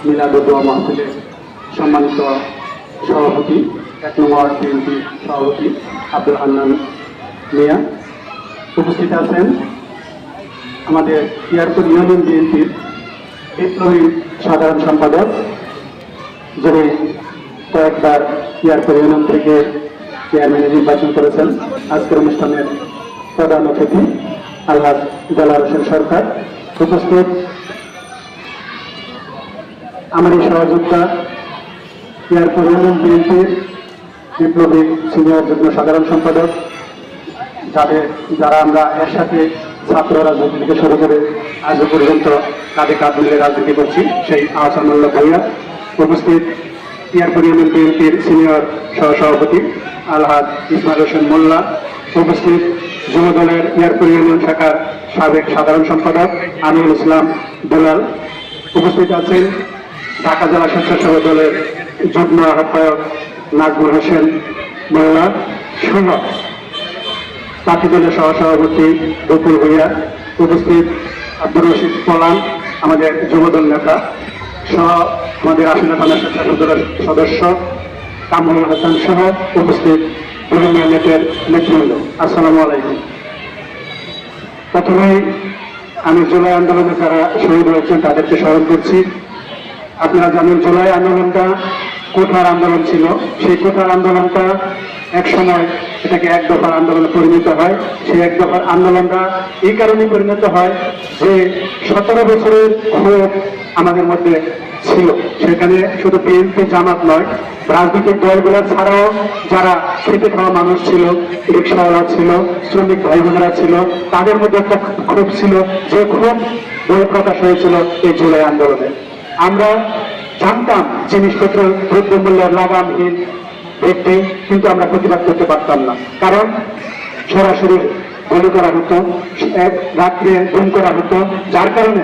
মিলাদ ও দোয়া মাহফিলের সম্মানিত সভাপতি ১ নং ওয়ার্ড বিএনপি সভাপতি আব্দুল হান্নান মিয়া, উপস্থিত আছেন আমাদের ইয়ারপুর ইউনিয়ন বিএনপির বিপ্লবী সাধারণ সম্পাদক, যিনি কয়েকবার ইয়ারপুর ইউনিয়ন থেকে চেয়ারম্যানে নির্বাচন করেছেন। আজকের অনুষ্ঠানের প্রধান অতিথি আলহাজ দেলাওয়ার হোসেন সরকার, উপস্থিত আমার এই সহযোদ্ধা ইয়ারপুর ইউনিয়ন বিএনপির বিপ্লবী সিনিয়র যুগ্ম সাধারণ সম্পাদক, যারা আমরা এর সাথে ছাত্র রাজনীতি থেকে শুরু করে আজ পর্যন্ত কাঁধে কাঁধ মিলে রাজনীতি করছি, সেই আহসানুল্লাহ ভাইয়া, উপস্থিত ইয়ারপুর ইউনিয়ন বিএনপির সিনিয়র সহসভাপতি আলহাজ ইসমাইল হোসেন মোল্লা, উপস্থিত যুব দলের ইয়ারপুর ইউনিয়ন শাখার সাবেক সাধারণ সম্পাদক আমিনুল ইসলাম দুলাল, উপস্থিত আছেন ঢাকা জেলা স্বেচ্ছাসেবক দলের যুগ্ম আহ্বায়ক নাজমুল হোসেন মোল্লা সহ পার্টি দলের সহসভাপতি বকুল ভূঁইয়া, উপস্থিত আব্দুর রশিদ পলান আমাদের যুবদল নেতা সহ আমাদের আশিনা থানা স্বেচ্ছাসেবক দলের সদস্য কামরুল হাসান সহ উপস্থিত বিভিন্ন নেতার নেতৃবৃন্দ, আসসালামু আলাইকুম। প্রথমেই আমি জুলাই আন্দোলনে যারা শহীদ হয়েছেন তাদেরকে স্মরণ করছি। আপনারা জানেন জুলাই আন্দোলনটা কোঠার আন্দোলন ছিল। সেই কোঠার আন্দোলনটা এক সময় এটাকে এক দফার আন্দোলনে পরিণত হয়। সেই এক দফার আন্দোলনটা এই কারণে পরিণত হয় যে 17 বছরের ক্ষোভ আমাদের মধ্যে ছিল। সেখানে শুধু বিএনপি জামাত নয়, রাজনৈতিক দলগুলো ছাড়াও যারা খেটে খাওয়া মানুষ ছিল, রিক্সাওয়ালা ছিল, শ্রমিক ভাই বোনেরা ছিল, তাদের মধ্যে একটা ক্ষোভ ছিল, যে ক্ষোভ বহিঃপ্রকাশ হয়েছিল এই জুলাই আন্দোলনে। আমরা জানতাম জিনিসপত্র দ্রব্যমূল্যের লাগামহীন বৃদ্ধি, কিন্তু আমরা প্রতিবাদ করতে পারতাম না, কারণ সরাসরি গুলি করা হতো, রাত্রে গুম করা হতো, যার কারণে